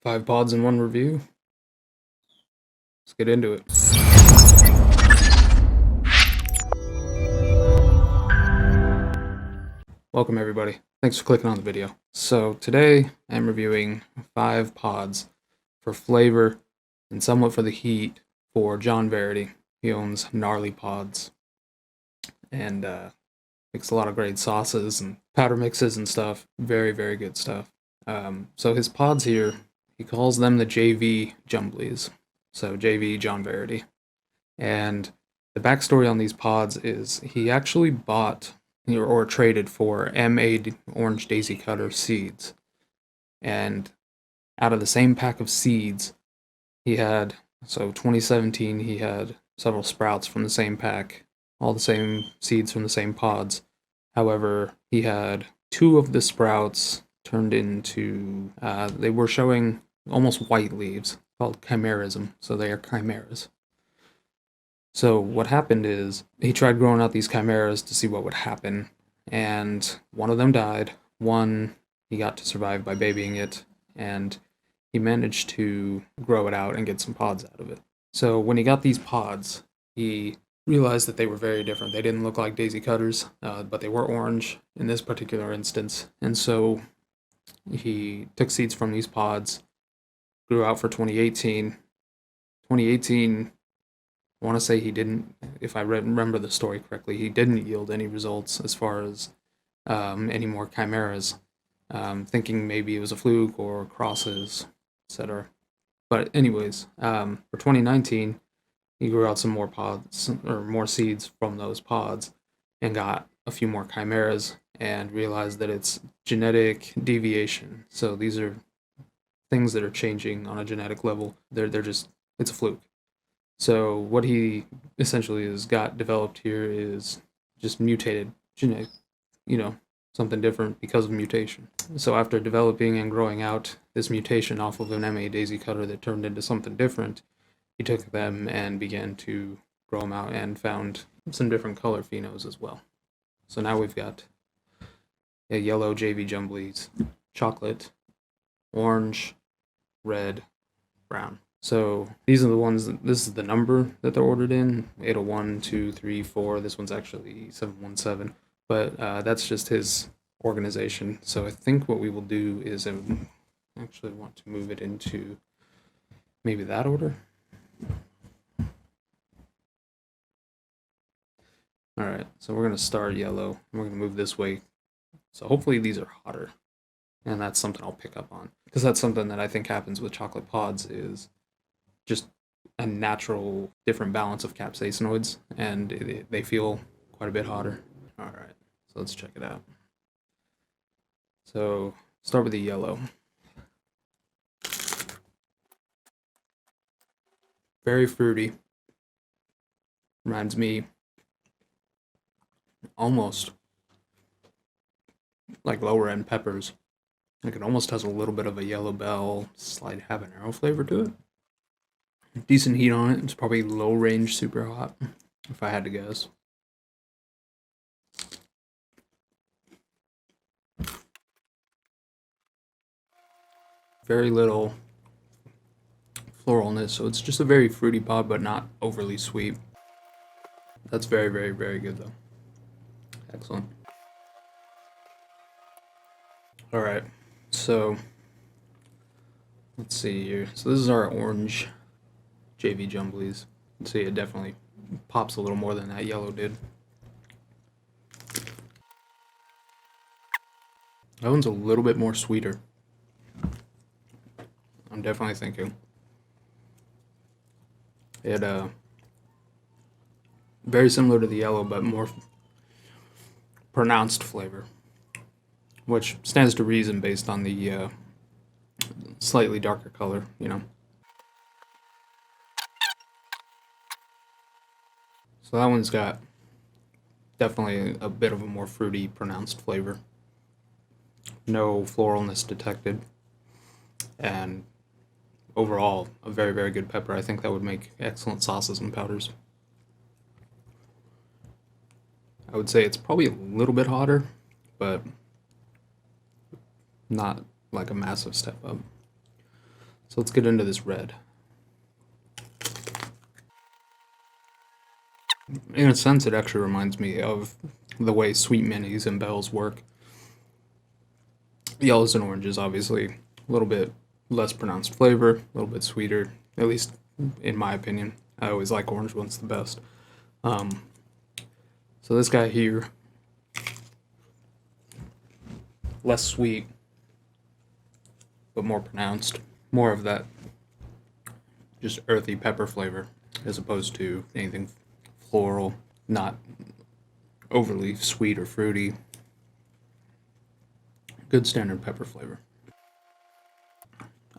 5 pods in one review. Let's get into it. Welcome everybody. Thanks for clicking on the video. So today I'm reviewing 5 pods for flavor and somewhat for the heat for John Verity. He owns Gnarly Pods and makes a lot of great sauces and powder mixes and stuff. Very, very good stuff. So his pods here, he calls them the JV Jumblies. So JV John Verity. And the backstory on these pods is he actually bought or traded for MA Orange Daisy Cutter seeds. And out of the same pack of seeds, he had, so 2017, he had several sprouts from the same pack, all the same seeds from the same pods. However, he had 2 of the sprouts turned into, they were showing almost white leaves, called chimerism, so they are chimeras. So what happened is he tried growing out these chimeras to see what would happen, and one of them died. One he got to survive by babying it, and he managed to grow it out and get some pods out of it. So when he got these pods, he realized that they were very different. They didn't look like daisy cutters, but they were orange in this particular instance. And so he took seeds from these pods, grew out for 2018. 2018, I want to say he didn't, if I remember the story correctly, he didn't yield any results as far as any more chimeras, thinking maybe it was a fluke or crosses, etc. But anyways, for 2019, he grew out some more pods, or more seeds from those pods, and got a few more chimeras, and realized that it's genetic deviation. So these are things that are changing on a genetic level. They're just, it's a fluke. So what he essentially has got developed here is just mutated genetic, something different because of mutation. So after developing and growing out this mutation off of an MA daisy cutter that turned into something different, he took them and began to grow them out and found some different color phenos as well. So now we've got a yellow JV Jumblies, chocolate, orange, red, brown. So these are the ones, this is the number that they're ordered in, 801, 2, 3, 4. This one's actually 717, but that's just his organization. So I think what we will do is I actually want to move it into maybe that order. All right, so we're going to start yellow. We're going to move this way. So hopefully these are hotter, and that's something I'll pick up on, because that's something that I think happens with chocolate pods is just a natural different balance of capsaicinoids, and they feel quite a bit hotter. All right, so let's check it out. So start with the yellow. Very fruity. Reminds me almost like lower end peppers. Like it almost has a little bit of a yellow bell, slight habanero flavor to it. Decent heat on it. It's probably low range, super hot, if I had to guess. Very little floralness, so it's just a very fruity pod, but not overly sweet. That's very, very, very good though. Excellent. All right, so let's see here. So this is our orange JV Jumblies. Let's see, it definitely pops a little more than that yellow did. That one's a little bit more sweeter. I'm definitely thinking it very similar to the yellow, but more pronounced flavor, which stands to reason based on the slightly darker color, So that one's got definitely a bit of a more fruity, pronounced flavor. No floralness detected, and overall a very, very good pepper. I think that would make excellent sauces and powders. I would say it's probably a little bit hotter, but not like a massive step up. So let's get into this red. In a sense, it actually reminds me of the way sweet minis and bells work. Yellows and oranges, obviously, a little bit less pronounced flavor, a little bit sweeter, at least in my opinion. I always like orange ones the best. So this guy here, less sweet, but more pronounced. More of that just earthy pepper flavor as opposed to anything floral, not overly sweet or fruity. Good standard pepper flavor.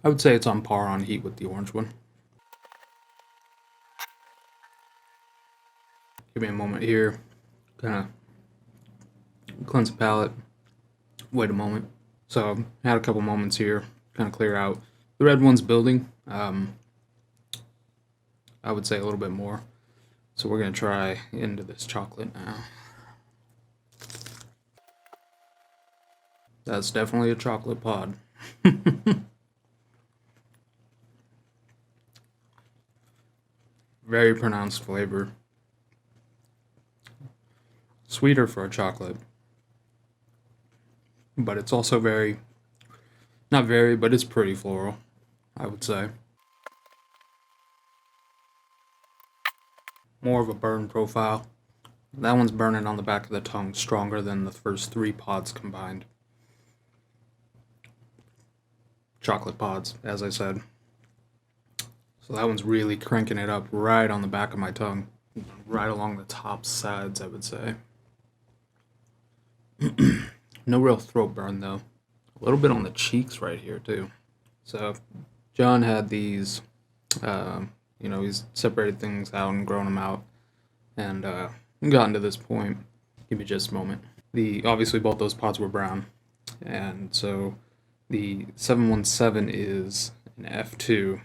I would say it's on par on heat with the orange one. Give me a moment here. Kind of cleanse the palate. Wait a moment. So had a couple moments here. Kind of clear out. The red one's building. I would say a little bit more. So we're going to try into this chocolate now. That's definitely a chocolate pod. Very pronounced flavor. Sweeter for a chocolate. But it's also not very, but it's pretty floral, I would say. More of a burn profile. That one's burning on the back of the tongue stronger than the first 3 pods combined. Chocolate pods, as I said. So that one's really cranking it up right on the back of my tongue. Right along the top sides, I would say. No real throat burn, though. A little bit on the cheeks right here, too. So John had these, he's separated things out and grown them out. And gotten to this point. Give me just a moment. Obviously, both those pods were brown. And so the 717 is an F2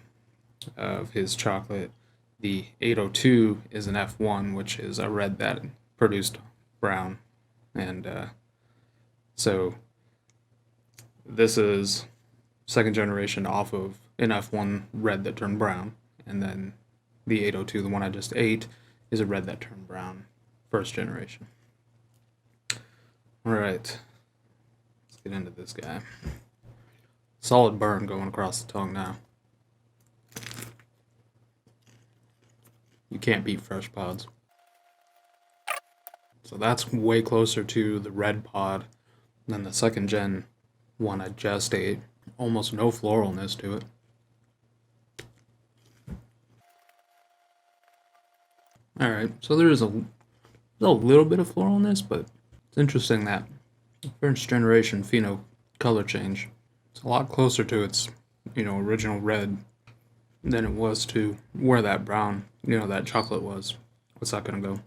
of his chocolate. The 802 is an F1, which is a red that produced brown. And so this is second generation off of an F1 red that turned brown. And then the 802, the one I just ate, is a red that turned brown. First generation. Alright. Let's get into this guy. Solid burn going across the tongue now. You can't beat fresh pods. So that's way closer to the red pod than the second gen one I just ate. Almost no floralness to it. Alright, so there's a little bit of floralness, but it's interesting that first generation pheno color change. It's a lot closer to its, original red than it was to where that brown, that chocolate was. What's that gonna go?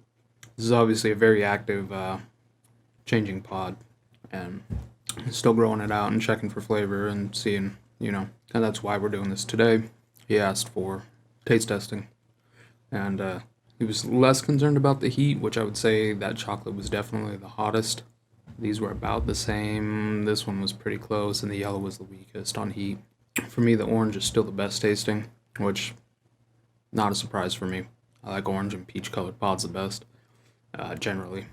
This is obviously a very active changing pod, and still growing it out and checking for flavor and seeing, and that's why we're doing this today. He asked for taste testing, and he was less concerned about the heat, which I would say that chocolate was definitely the hottest. These were about the same. This one was pretty close, and the yellow was the weakest on heat. For me, the orange is still the best tasting, which, not a surprise for me. I like orange and peach colored pods the best, generally.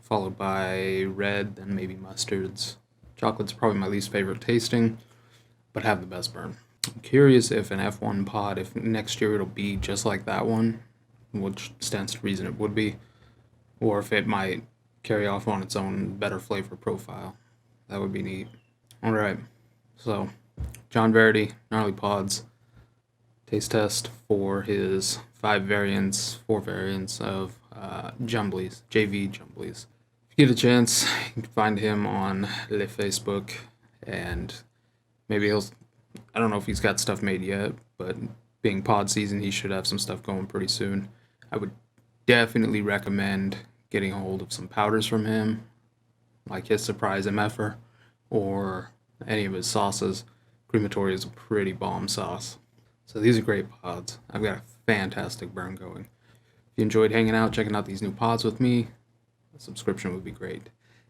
Followed by red, then maybe mustards. Chocolate's probably my least favorite tasting, but have the best burn. I'm curious if an F1 pod, if next year it'll be just like that one, which stands to reason it would be, or if it might carry off on its own better flavor profile. That would be neat. Alright, so John Verity, Gnarly Pods, taste test for his 4 variants of Jumblies, JV Jumblies. If you get a chance, you can find him on Le Facebook, and maybe I don't know if he's got stuff made yet, but being pod season, he should have some stuff going pretty soon. I would definitely recommend getting a hold of some powders from him, like his Surprise MFer, or any of his sauces. Crematory is a pretty bomb sauce. So these are great pods. I've got a fantastic burn going. If you enjoyed hanging out, checking out these new pods with me, a subscription would be great.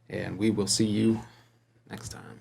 And we will see you next time.